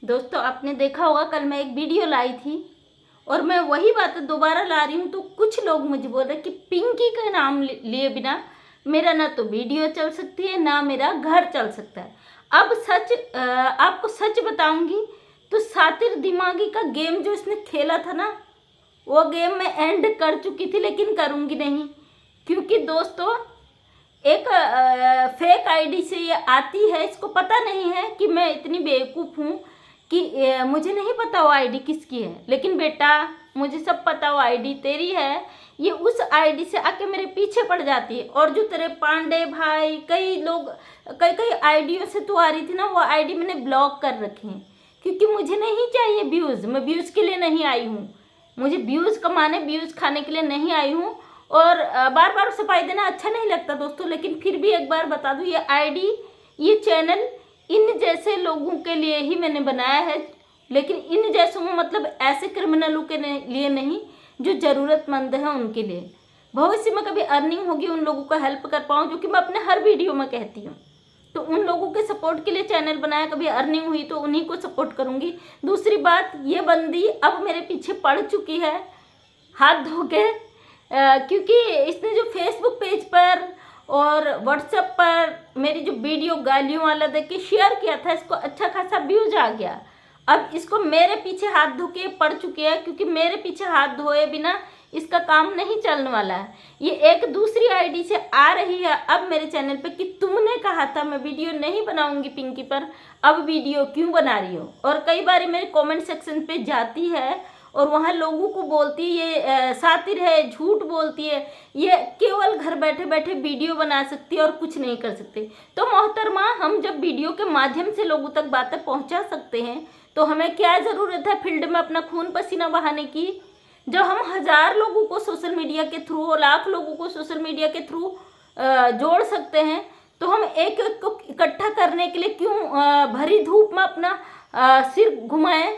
दोस्तों आपने देखा होगा कल मैं एक वीडियो लाई थी और मैं वही बात दोबारा ला रही हूँ। तो कुछ लोग मुझे बोल रहे कि पिंकी का नाम लिए बिना मेरा ना तो वीडियो चल सकती है ना मेरा घर चल सकता है। अब आपको सच बताऊंगी तो सातिर दिमागी का गेम जो इसने खेला था ना, वो गेम मैं एंड कर चुकी थी, लेकिन करूँगी नहीं। क्योंकि दोस्तों एक फेक आईडी से ये आती है, इसको पता नहीं है कि मैं इतनी बेवकूफ़ हूँ कि मुझे नहीं पता वो आईडी किसकी है। लेकिन बेटा मुझे सब पता, वो आईडी तेरी है। ये उस आईडी से आके मेरे पीछे पड़ जाती है। और जो तेरे पांडे भाई कई लोग कई आईडियों से तू आ रही थी ना, वो आईडी मैंने ब्लॉक कर रखी है। क्योंकि मुझे नहीं चाहिए व्यूज़, मैं व्यूज़ के लिए नहीं आई हूँ। मुझे व्यूज़ कमाने व्यूज़ खाने के लिए नहीं आई हूँ। और बार बार सफाई देना अच्छा नहीं लगता दोस्तों, लेकिन फिर भी एक बार बता दूँ, ये आईडी ये चैनल इन जैसे लोगों के लिए ही मैंने बनाया है। लेकिन इन जैसों में मतलब ऐसे क्रिमिनलों के लिए नहीं, जो ज़रूरतमंद हैं उनके लिए। भविष्य में कभी अर्निंग होगी उन लोगों को हेल्प कर पाऊँ, जो कि मैं अपने हर वीडियो में कहती हूँ। तो उन लोगों के सपोर्ट के लिए चैनल बनाया, कभी अर्निंग हुई तो उन्हीं को सपोर्ट करूँगी। दूसरी बात, ये बंदी अब मेरे पीछे पड़ चुकी है हाथ धो के, क्योंकि इसने जो फेसबुक पेज पर और व्हाट्सएप पर मेरी जो वीडियो गालियों वाला देख के शेयर किया था, इसको अच्छा खासा व्यूज आ गया। अब इसको मेरे पीछे हाथ धो के पड़ चुकी है, क्योंकि मेरे पीछे हाथ धोए बिना इसका काम नहीं चलने वाला है। ये एक दूसरी आईडी से आ रही है अब मेरे चैनल पे कि तुमने कहा था मैं वीडियो नहीं बनाऊंगी पिंकी पर, अब वीडियो क्यों बना रही हो। और कई बार मेरे कमेंट सेक्शन पे जाती है और वहाँ लोगों को बोलती है ये सातिर है, झूठ बोलती है, ये केवल घर बैठे बैठे वीडियो बना सकती है और कुछ नहीं कर सकते। तो मोहतरमा, हम जब वीडियो के माध्यम से लोगों तक बातें पहुँचा सकते हैं तो हमें क्या ज़रूरत है फील्ड में अपना खून पसीना बहाने की। जब हम 1000 लोगों को सोशल मीडिया के थ्रू और लाख लोगों को सोशल मीडिया के थ्रू जोड़ सकते हैं, तो हम एक एक को इकट्ठा करने के लिए क्यों भरी धूप में अपना सिर घुमाएं।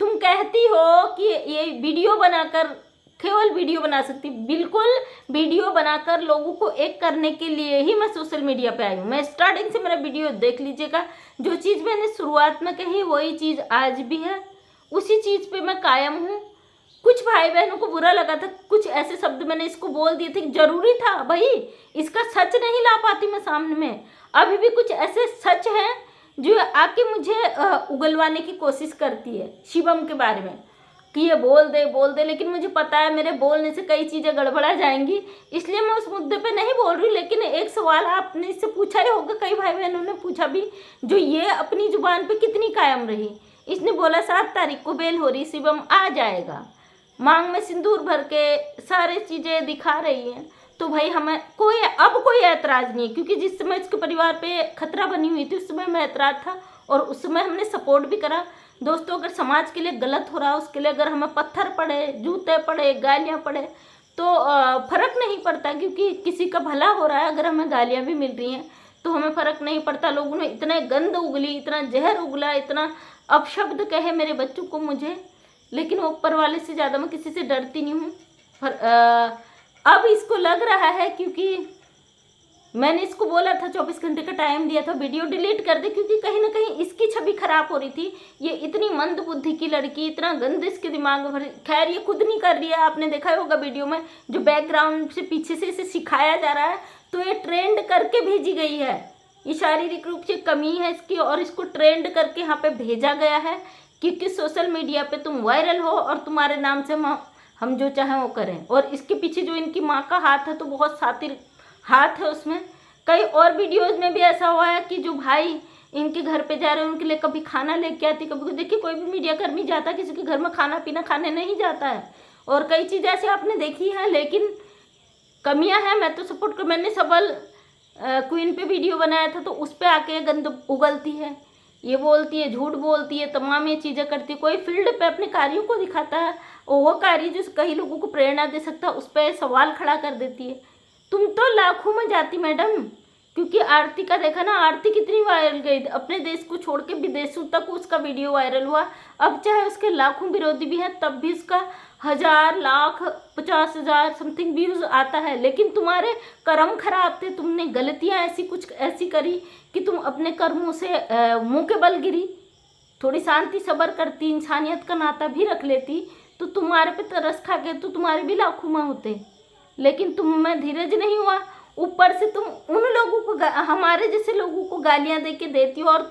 तुम कहती हो कि ये वीडियो बनाकर केवल वीडियो बना सकती, बिल्कुल वीडियो बनाकर लोगों को एक करने के लिए ही मैं सोशल मीडिया पे आई हूँ। मैं स्टार्टिंग से मेरा वीडियो देख लीजिएगा, जो चीज़ मैंने शुरुआत में कही वही चीज़ आज भी है, उसी चीज़ पे मैं कायम हूँ। कुछ भाई बहनों को बुरा लगा था, कुछ ऐसे शब्द मैंने इसको बोल दिए थे कि जरूरी था भाई, इसका सच नहीं ला पाती मैं सामने में। अभी भी कुछ ऐसे सच हैं जो आके मुझे उगलवाने की कोशिश करती है शिवम के बारे में कि ये बोल दे, लेकिन मुझे पता है मेरे बोलने से कई चीज़ें गड़बड़ा जाएंगी, इसलिए मैं उस मुद्दे पे नहीं बोल रही। लेकिन एक सवाल आपने इससे पूछा ही होगा, कई भाई बहनों ने पूछा भी, जो ये अपनी जुबान पे कितनी कायम रही। इसने बोला 7 तारीख को बेल हो रही, शिवम आ जाएगा, मांग में सिंदूर भर के सारे चीज़ें दिखा रही हैं। तो भाई हमें कोई ऐतराज़ नहीं है, क्योंकि जिस समय इसके परिवार पे खतरा बनी हुई थी उस समय में ऐतराज़ था और उस समय हमने सपोर्ट भी करा। दोस्तों, अगर समाज के लिए गलत हो रहा है, उसके लिए अगर हमें पत्थर पड़े, जूते पड़े, गालियाँ पड़े, तो फ़र्क नहीं पड़ता, क्योंकि किसी का भला हो रहा है। अगर हमें गालियाँ भी मिल रही हैं तो हमें फ़र्क नहीं पड़ता। लोगों ने इतने गंद उगली, इतना जहर उगला, इतना अपशब्द कहे मेरे बच्चों को मुझे, लेकिन वो ऊपर वाले से ज़्यादा मैं किसी से डरती नहीं हूँ। अब इसको लग रहा है, क्योंकि मैंने इसको बोला था 24 घंटे का टाइम दिया था, वीडियो डिलीट कर दे, क्योंकि कहीं ना कहीं इसकी छवि खराब हो रही थी। ये इतनी मंद बुद्धि की लड़की, इतना गंद इसके दिमाग में भरी। खैर ये खुद नहीं कर रही है, आपने देखा होगा वीडियो में जो बैकग्राउंड से पीछे से इसे सिखाया जा रहा है, तो ये ट्रेंड करके भेजी गई है। ये शारीरिक रूप से कमी है इसकी और इसको ट्रेंड करके यहाँ पे भेजा गया है, क्योंकि सोशल मीडिया पे तुम वायरल हो और तुम्हारे नाम से हम जो चाहें वो करें। और इसके पीछे जो इनकी माँ का हाथ है तो बहुत सातिर हाथ है उसमें। कई और वीडियोज़ में भी ऐसा हुआ है कि जो भाई इनके घर पे जा रहे हैं उनके लिए कभी खाना लेके आती, कभी देखिए कोई भी मीडिया कर्मी जाता है किसी के घर में खाना पीना खाने नहीं जाता है। और कई चीज़ें ऐसे आपने देखी हैं, लेकिन कमियां हैं। मैं तो सपोर्ट कर, मैंने सबल क्वीन पे वीडियो बनाया था तो उस पर आके गंद उगलती है, ये बोलती है, झूठ बोलती है, तमाम ये चीज़ें करती है। कोई फील्ड पे अपने कार्यों को दिखाता है और वो कार्य जो कई लोगों को प्रेरणा दे सकता है उस पर सवाल खड़ा कर देती है। तुम तो लाखों में जाती मैडम, क्योंकि आरती का देखा ना, आरती कितनी वायरल गई, अपने देश को छोड़ के विदेशों तक उसका वीडियो वायरल हुआ। अब चाहे उसके लाखों विरोधी भी हैं तब भी उसका 1000, लाख, 50,000 समथिंग व्यूज़ आता है। लेकिन तुम्हारे कर्म खराब थे, तुमने गलतियाँ ऐसी करी कि तुम अपने कर्मों से मुँह के बल गिरी। थोड़ी शांति सब्र करती, इंसानियत का नाता भी रख लेती, तो तुम्हारे पे तरस खा के तो तुम्हारे भी लाखों माँ होते। लेकिन तुम में धीरज नहीं हुआ, ऊपर से तुम उन लोगों को, हमारे जैसे लोगों को गालियां दे के देती हो, और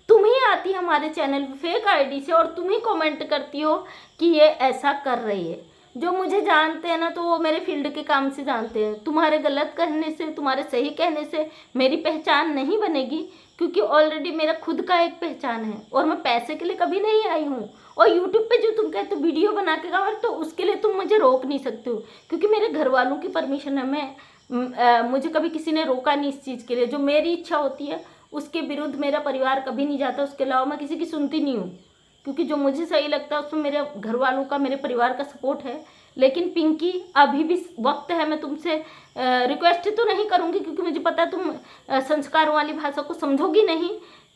तुम ही आती हमारे चैनल पे फेक आईडी से और तुम ही कमेंट करती हो कि ये ऐसा कर रही है। जो मुझे जानते हैं ना, तो वो मेरे फील्ड के काम से जानते हैं। तुम्हारे गलत कहने से, तुम्हारे सही कहने से मेरी पहचान नहीं बनेगी, क्योंकि ऑलरेडी मेरा खुद का एक पहचान है, और मैं पैसे के लिए कभी नहीं आई हूँ। और यूट्यूब पे जो तुम कहते हो वीडियो बना के गाओ, तो उसके लिए तुम मुझे रोक नहीं सकते हो, क्योंकि मेरे घर वालों की परमिशन है। मुझे कभी किसी ने रोका नहीं इस चीज़ के लिए। जो मेरी इच्छा होती है उसके विरुद्ध मेरा परिवार कभी नहीं जाता, उसके अलावा मैं किसी की सुनती नहीं हूँ, क्योंकि जो मुझे सही लगता है उसमें मेरे घर वालों का, मेरे परिवार का सपोर्ट है। लेकिन पिंकी, अभी भी वक्त है। मैं तुमसे रिक्वेस्ट तो नहीं करूँगी, क्योंकि मुझे पता है तुम संस्कारों वाली भाषा को समझोगी नहीं,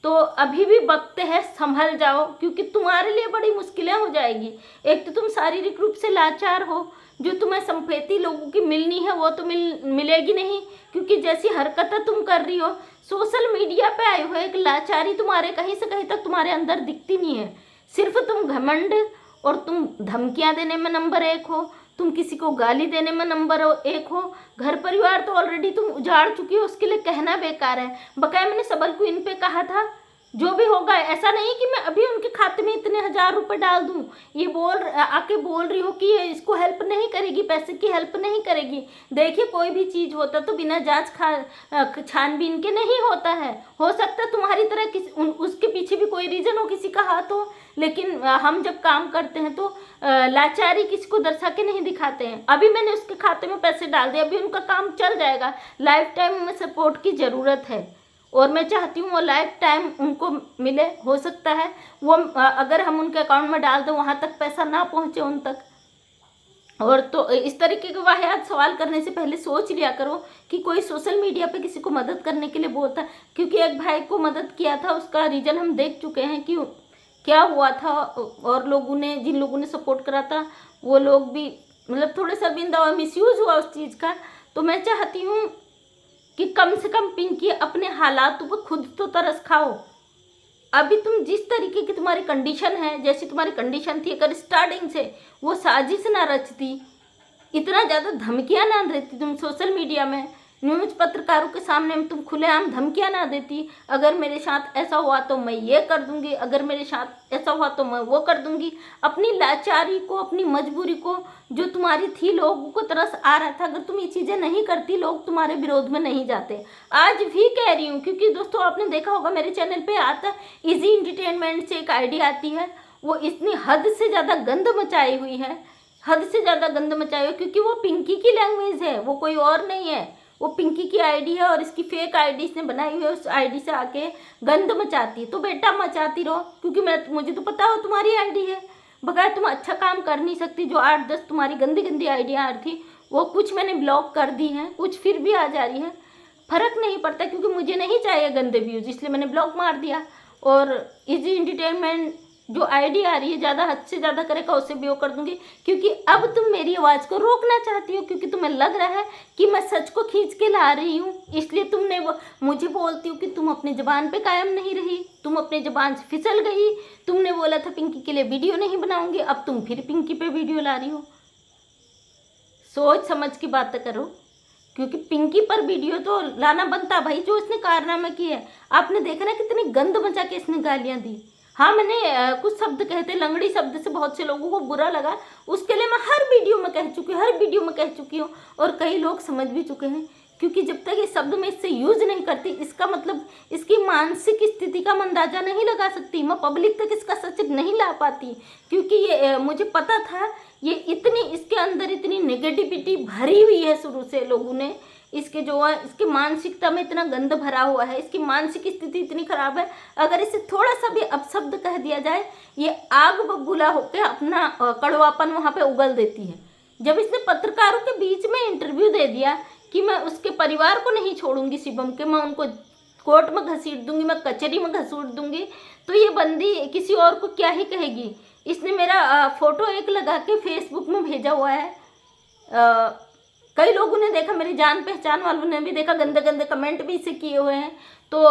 तो अभी भी वक्त है, संभल जाओ, क्योंकि तुम्हारे लिए बड़ी मुश्किलें हो जाएगी। एक तो तुम शारीरिक रूप से लाचार हो, जो तुम्हें संपत्ति लोगों की मिलनी है वो तो मिलेगी नहीं, क्योंकि जैसी हरकतें तुम कर रही हो, सोशल मीडिया पे आए हो, एक लाचारी तुम्हारे कहीं से कहीं तक तुम्हारे अंदर दिखती नहीं है। सिर्फ तुम घमंड और तुम धमकियां देने में नंबर 1 हो, तुम किसी को गाली देने में नंबर 1 हो। घर परिवार तो ऑलरेडी तुम उजाड़ चुकी हो, उसके लिए कहना बेकार है। बकाया मैंने सबल को इन पे कहा था, जो भी होगा, ऐसा नहीं कि मैं अभी उनके खाते में इतने 1000 रुपये डाल दूं। ये आके बोल रही हो कि ये इसको हेल्प नहीं करेगी, पैसे की हेल्प नहीं करेगी। देखिए, कोई भी चीज़ होता तो बिना जांच छानबीन के नहीं होता है। हो सकता है तुम्हारी तरह उसके पीछे भी कोई रीज़न हो, किसी का हाथ हो, लेकिन हम जब काम करते हैं तो लाचारी किसी को दर्शा के नहीं दिखाते हैं। अभी मैंने उसके खाते में पैसे डाल दिए, अभी उनका काम चल जाएगा। लाइफ टाइम में सपोर्ट की ज़रूरत है, और मैं चाहती हूँ वो लाइफ टाइम उनको मिले। हो सकता है वो अगर हम उनके अकाउंट में डाल दें, वहाँ तक पैसा ना पहुँचे उन तक। और तो इस तरीके के वाहियात सवाल करने से पहले सोच लिया करो कि कोई सोशल मीडिया पे किसी को मदद करने के लिए बोलता है। क्योंकि एक भाई को मदद किया था, उसका रीज़न हम देख चुके हैं कि क्या हुआ था, और लोगों ने, जिन लोगों ने सपोर्ट करा था, वो लोग भी मतलब थोड़े शर्मिंदा और मिसयूज़ हुआ उस चीज़ का। तो मैं चाहती हूँ कि कम से कम पिंकी अपने हालातों पर खुद तो तरस खाओ। अभी तुम जिस तरीके की तुम्हारी कंडीशन है, जैसी तुम्हारी कंडीशन थी, अगर स्टार्टिंग से वो साजिश ना रचती, इतना ज़्यादा धमकियाँ ना देती तुम सोशल मीडिया में, न्यूज़ पत्रकारों के सामने में तुम खुलेआम धमकियाँ ना देती, अगर मेरे साथ ऐसा हुआ तो मैं ये कर दूंगी, अगर मेरे साथ ऐसा हुआ तो मैं वो कर दूंगी। अपनी लाचारी को, अपनी मजबूरी को, जो तुम्हारी थी, लोगों को तरस आ रहा था, अगर तुम ये चीज़ें नहीं करती, लोग तुम्हारे विरोध में नहीं जाते। आज भी कह रही हूँ, क्योंकि दोस्तों आपने देखा होगा मेरे चैनल पर आता है, इजी एंटरटेनमेंट से एक आईडी आती है, वो इतनी हद से ज़्यादा गंद मचाई हुई है, हद से ज़्यादा गंद मचाई हुई, क्योंकि वो पिंकी की लैंग्वेज है, वो कोई और नहीं है। वो पिंकी की आईडी है, और इसकी फेक आईडी इसने बनाई हुई है, उस आईडी से आके गंद मचाती है। तो बेटा मचाती रहो, क्योंकि मुझे तो पता हो तुम्हारी आईडी है। बगैर तुम अच्छा काम कर नहीं सकती। जो 8-10 तुम्हारी गंदी गंदी आईडियाँ आ रही थी, वो कुछ मैंने ब्लॉक कर दी हैं, कुछ फिर भी आ जा रही है। फ़र्क नहीं पड़ता, क्योंकि मुझे नहीं चाहिए गंदे व्यूज़, इसलिए मैंने ब्लॉक मार दिया। और इजी एंटरटेनमेंट जो आईडी आ रही है, ज़्यादा हद से ज़्यादा करेगा उसे भी वो कर दूंगी, क्योंकि अब तुम मेरी आवाज़ को रोकना चाहती हो, क्योंकि तुम्हें लग रहा है कि मैं सच को खींच के ला रही हूँ, इसलिए तुमने वो मुझे बोलती हो कि तुम अपनी ज़बान पे कायम नहीं रही, तुम अपनी ज़बान से फिसल गई। तुमने बोला था पिंकी के लिए वीडियो नहीं बनाऊंगी, अब तुम फिर पिंकी पे वीडियो ला रही हो। सोच समझ की बात करो, क्योंकि पिंकी पर वीडियो तो लाना बनता भाई, जो इसने कारनामा किया है। आपने देखा ना कितनी गंद मचा के इसने गालियाँ दी। हाँ, मैंने कुछ शब्द कहते, लंगड़ी शब्द से बहुत से लोगों को बुरा लगा, उसके लिए मैं हर वीडियो में कह चुकी हूँ, और कई लोग समझ भी चुके हैं। क्योंकि जब तक ये शब्द मैं इससे यूज नहीं करती, इसका मतलब इसकी मानसिक स्थिति का मैं अंदाजा नहीं लगा सकती, मैं पब्लिक तक इसका सच नहीं ला पाती। क्योंकि ये मुझे पता था, ये इतनी, इसके अंदर इतनी नेगेटिविटी भरी हुई है शुरू से लोगों ने, इसके जो है, इसकी मानसिकता में इतना गंद भरा हुआ है, इसकी मानसिक स्थिति इतनी खराब है। अगर इसे थोड़ा सा भी अपशब्द कह दिया जाए, ये आग बबूला होकर अपना कड़वापन वहाँ पे उगल देती है। जब इसने पत्रकारों के बीच में इंटरव्यू दे दिया कि मैं उसके परिवार को नहीं छोड़ूंगी शिवम के, मैं उनको कोर्ट में घसीट दूंगी, मैं कचहरी में घसीट दूंगी, तो ये बंदी किसी और को क्या ही कहेगी। इसने मेरा फोटो एक लगा के फेसबुक में भेजा हुआ है, कई लोगों ने देखा, मेरी जान पहचान वालों ने भी देखा, गंदे गंदे कमेंट भी इसे किए हुए हैं। तो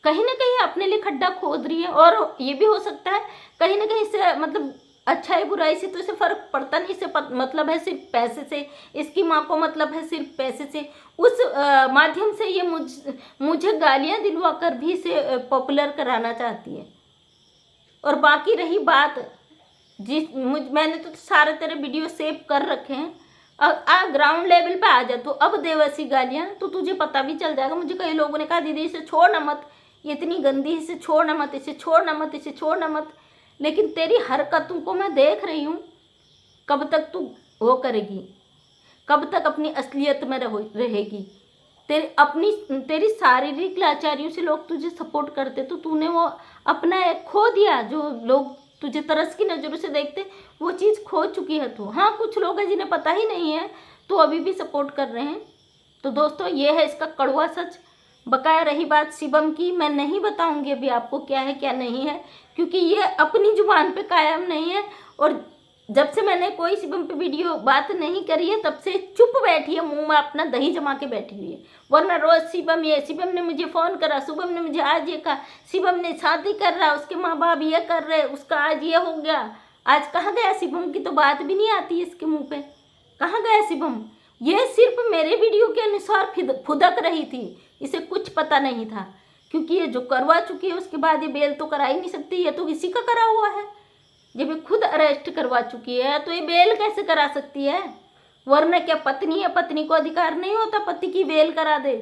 कहीं ना कहीं अपने लिए खड्डा खोद रही है। और ये भी हो सकता है कहीं ना कहीं से मतलब अच्छाई बुराई से तो इसे फर्क पड़ता नहीं, इसे मतलब है सिर्फ पैसे से, इसकी माँ को मतलब है सिर्फ पैसे से। उस माध्यम से ये मुझे गालियाँ दिलवा कर भी इसे पॉपुलर कराना चाहती है। और बाकी रही बात मैंने तो सारे तेरे वीडियो सेव कर रखे हैं, ग्राउंड लेवल पे आ जा तो अब दे वैसी गालियाँ तो तुझे पता भी चल जाएगा। मुझे कई लोगों ने कहा दीदी इसे छोड़ना मत, ये इतनी गंदी, इसे छोड़ना मत, इसे छोड़ना मत, इसे छोड़ना मत। लेकिन तेरी हरकतों को मैं देख रही हूँ, कब तक तू वो करेगी, कब तक अपनी असलियत में रहेगी। तेरी शारीरिक लाचारियों से लोग तुझे सपोर्ट करते तो तूने वो अपना एक खो दिया। जो लोग तुझे तरस की नज़रों से देखते वो चीज़ खो चुकी है तू। हाँ, कुछ लोग हैं जिन्हें पता ही नहीं है तो अभी भी सपोर्ट कर रहे हैं। तो दोस्तों ये है इसका कड़वा सच। बकाया रही बात शिवम की, मैं नहीं बताऊंगी अभी आपको क्या है क्या नहीं है, क्योंकि ये अपनी जुबान पे कायम नहीं है। और जब से मैंने कोई शिवम पे वीडियो बात नहीं करी है तब से चुप बैठी है, मुंह में अपना दही जमा के बैठी हुई है। वरना रोज शिवम ने मुझे फ़ोन करा, शिवम ने मुझे आज ये कहा, शिवम ने शादी कर रहा, उसके माँ बाप ये कर रहे, उसका आज ये हो गया। आज कहाँ गया शिवम की तो बात भी नहीं आती इसके मुँह पे, कहाँ गया शिवम। ये सिर्फ मेरे वीडियो के अनुसार फुदक रही थी, इसे कुछ पता नहीं था। क्योंकि ये जो करवा चुकी है उसके बाद ये बेल तो करा ही नहीं सकती, ये तो इसी का करा हुआ है। जब ये खुद अरेस्ट करवा चुकी है तो ये बेल कैसे करा सकती है। वरना क्या पत्नी है, पत्नी को अधिकार नहीं होता पति की बेल करा दे।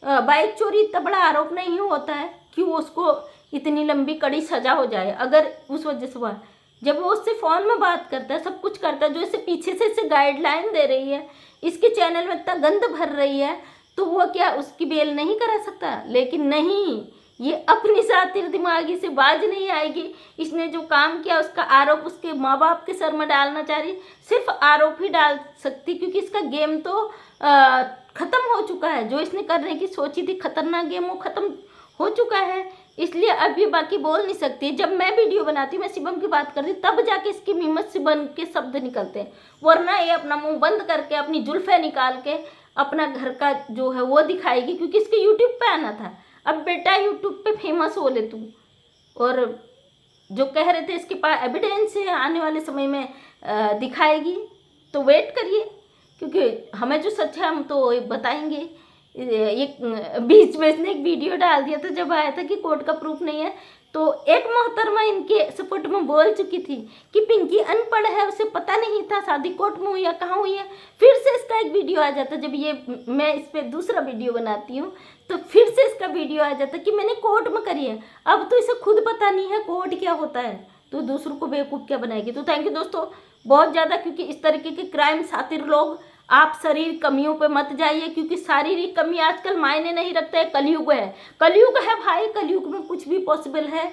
बाइक चोरी इतना बड़ा आरोप नहीं होता है कि वो उसको इतनी लंबी कड़ी सजा हो जाए। अगर उस वजह से वह जब वो उससे फ़ोन में बात करता है, सब कुछ करता है, जो इसे पीछे से इसे गाइडलाइन दे रही है, इसके चैनल में इतना गंद भर रही है, तो वो क्या उसकी बेल नहीं करा सकता। लेकिन नहीं, ये अपनी सातिर दिमागी से बाज नहीं आएगी। इसने जो काम किया उसका आरोप उसके माँ बाप के सर में डालना चाह रही, सिर्फ आरोप ही डाल सकती, क्योंकि इसका गेम तो ख़त्म हो चुका है। जो इसने करने की सोची थी खतरनाक गेम, वो ख़त्म हो चुका है। इसलिए अब ये बाकी बोल नहीं सकती। जब मैं वीडियो बनाती हूँ, मैं शिवम की बात करती तब जाके इसकी मीमत से बन के शब्द निकलते हैं। वरना ये अपना मुंह बंद करके अपनी जुल्फे निकाल के अपना घर का जो है वो दिखाएगी, क्योंकि इसके यूट्यूब पे आना था। अब बेटा यूट्यूब पे फेमस हो ले तू। और जो कह रहे थे इसके पास एविडेंस है, आने वाले समय में दिखाएगी, तो वेट करिए, क्योंकि हमें जो सच है हम तो बताएंगे। एक बीच में इसने एक वीडियो डाल दिया था जब आया था कि कोर्ट का प्रूफ नहीं है, तो एक मोहतरमा इनके सपोर्ट में बोल चुकी थी कि पिंकी अनपढ़ है, उसे पता नहीं था शादी कोर्ट में हुई है कहाँ हुई है। फिर से इसका एक वीडियो आ जाता, जब ये मैं इस पर दूसरा वीडियो बनाती हूँ तो फिर से इसका वीडियो आ जाता कि मैंने कोर्ट में करी है। अब तो इसे खुद पता नहीं है कोर्ट क्या होता है, तो दूसरों को बेवकूफ़ क्या बनाएगी। तो थैंक यू दोस्तों बहुत ज़्यादा, क्योंकि इस तरीके के क्राइम सातिर लोग आप शारीरिक कमियों पे मत जाइए, क्योंकि शारीरिक कमी आजकल मायने नहीं रखता है। कलयुग है, कलयुग है भाई, कलयुग में कुछ भी पॉसिबल है,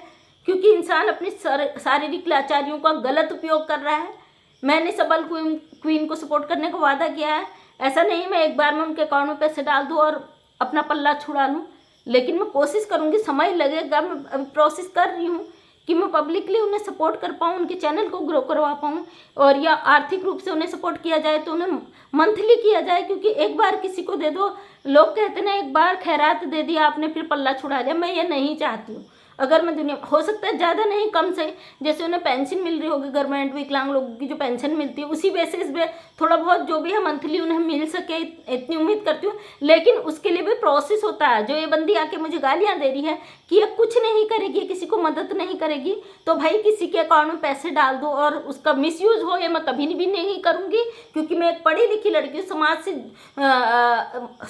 क्योंकि इंसान अपनी शारीरिक लाचारियों का गलत उपयोग कर रहा है। मैंने सबल क्वीन को सपोर्ट करने का वादा किया है, ऐसा नहीं मैं एक बार में उनके अकाउंट में पैसे डाल दूँ और अपना पल्ला छुड़ा लूँ, लेकिन मैं कोशिश करूँगी, समय लगेगा, मैं अभी प्रोसेस कर रही हूँ कि मैं पब्लिकली उन्हें सपोर्ट कर पाऊँ, उनके चैनल को ग्रो करवा पाऊँ, और या आर्थिक रूप से उन्हें सपोर्ट किया जाए तो उन्हें मंथली किया जाए। क्योंकि एक बार किसी को दे दो, लोग कहते ना एक बार खैरात दे दिया आपने फिर पल्ला छुड़ा लिया, मैं ये नहीं चाहती हूँ। अगर मैं दुनिया हो सकता है ज़्यादा नहीं कम से, जैसे उन्हें पेंशन मिल रही होगी गवर्नमेंट, विकलांग लोगों की जो पेंशन मिलती है उसी बेसिस पे थोड़ा बहुत जो भी है मंथली उन्हें मिल सके, इतनी उम्मीद करती हूँ। लेकिन उसके लिए भी प्रोसेस होता है। जो ये बंदी आके मुझे गालियाँ दे रही है कि ये कुछ नहीं करेगी, किसी को मदद नहीं करेगी, तो भाई किसी के अकाउंट में पैसे डाल दो और उसका मिसयूज़ हो, ये मैं कभी भी नहीं करूँगी, क्योंकि मैं एक पढ़ी लिखी लड़की हूँ, समाज से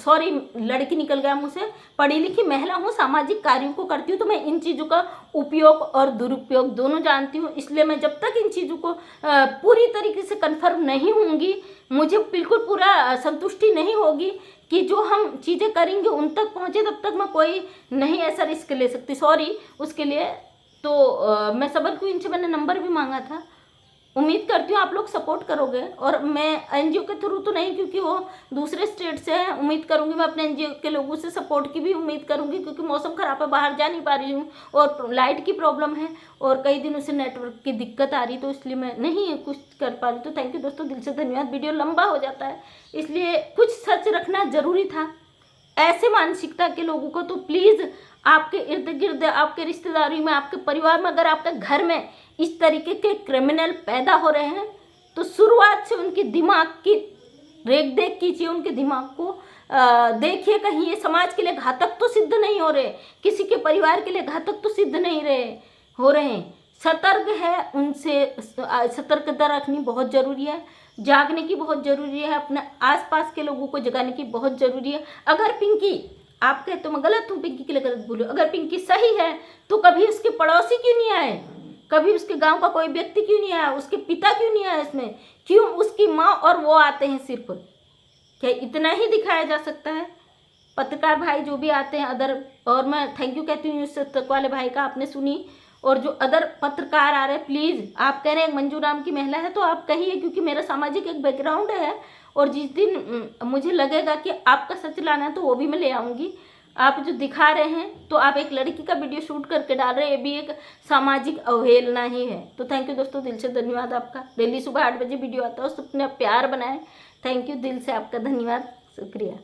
सॉरी लड़की निकल गया मुँह से, पढ़ी लिखी महिला हूँ, सामाजिक कार्यों को करती हूँ, तो मैं इन चीज़ों का उपयोग और दुरुपयोग दोनों जानती हूँ। इसलिए मैं जब तक इन चीज़ों को पूरी तरीके से कन्फर्म नहीं होंगी, मुझे बिल्कुल पूरा संतुष्टि नहीं होगी कि जो हम चीज़ें करेंगे उन तक पहुँचे, तब तक मैं कोई नहीं ऐसा रिस्क ले सकती, सॉरी उसके लिए। तो मैं सबल क्वीन से मैंने नंबर भी मांगा था, उम्मीद करती हूँ आप लोग सपोर्ट करोगे। और मैं एनजीओ के थ्रू तो नहीं, क्योंकि वो दूसरे स्टेट से है, उम्मीद करूँगी मैं अपने एनजीओ के लोगों से सपोर्ट की भी उम्मीद करूँगी, क्योंकि मौसम ख़राब है, बाहर जा नहीं पा रही हूँ और लाइट की प्रॉब्लम है और कई दिनों से नेटवर्क की दिक्कत आ रही, तो इसलिए मैं नहीं कुछ कर पा रही। तो थैंक यू दोस्तों, दिल से धन्यवाद। वीडियो लंबा हो जाता है, इसलिए कुछ सच रखना ज़रूरी था। ऐसे मानसिकता के लोगों को तो प्लीज़ आपके इर्द गिर्द, आपके रिश्तेदारी में, आपके परिवार में अगर आपके घर में इस तरीके के क्रिमिनल पैदा हो रहे हैं तो शुरुआत से उनके दिमाग की रेख देख कीजिए, उनके दिमाग को देखिए, कहीं ये समाज के लिए घातक तो सिद्ध नहीं हो रहे, किसी के परिवार के लिए घातक तो सिद्ध नहीं हो रहे हैं। सतर्क है, उनसे सतर्कता रखनी बहुत ज़रूरी है, जागने की बहुत ज़रूरी है, अपने आसपास के लोगों को जगाने की बहुत ज़रूरी है। अगर पिंकी, आप कहते हो मैं गलत हूँ, पिंकी के लिए गलत बोलूँ, अगर पिंकी सही है तो कभी उसके पड़ोसी क्यों नहीं आए, कभी उसके गांव का कोई व्यक्ति क्यों नहीं आया, उसके पिता क्यों नहीं आया इसमें, क्यों उसकी माँ और वो आते हैं सिर्फ? क्या इतना ही दिखाया जा सकता है? पत्रकार भाई जो भी आते हैं अदर, और मैं थैंक यू कहती हूँ इस तक वाले भाई का, आपने सुनी, और जो अदर पत्रकार आ रहे हैं प्लीज़, आप कह रहे हैं मंजू राम की महिला है तो आप कहिए, क्योंकि मेरा सामाजिक एक बैकग्राउंड है, और जिस दिन मुझे लगेगा कि आपका सच लाना है तो वो भी मैं ले आऊँगी। आप जो दिखा रहे हैं तो आप एक लड़की का वीडियो शूट करके डाल रहे हैं, ये भी एक सामाजिक अवहेलना ही है। तो थैंक यू दोस्तों, दिल से धन्यवाद आपका। डेली सुबह 8 बजे वीडियो आता है, उससे अपने प्यार बनाएं। थैंक यू, दिल से आपका धन्यवाद, शुक्रिया।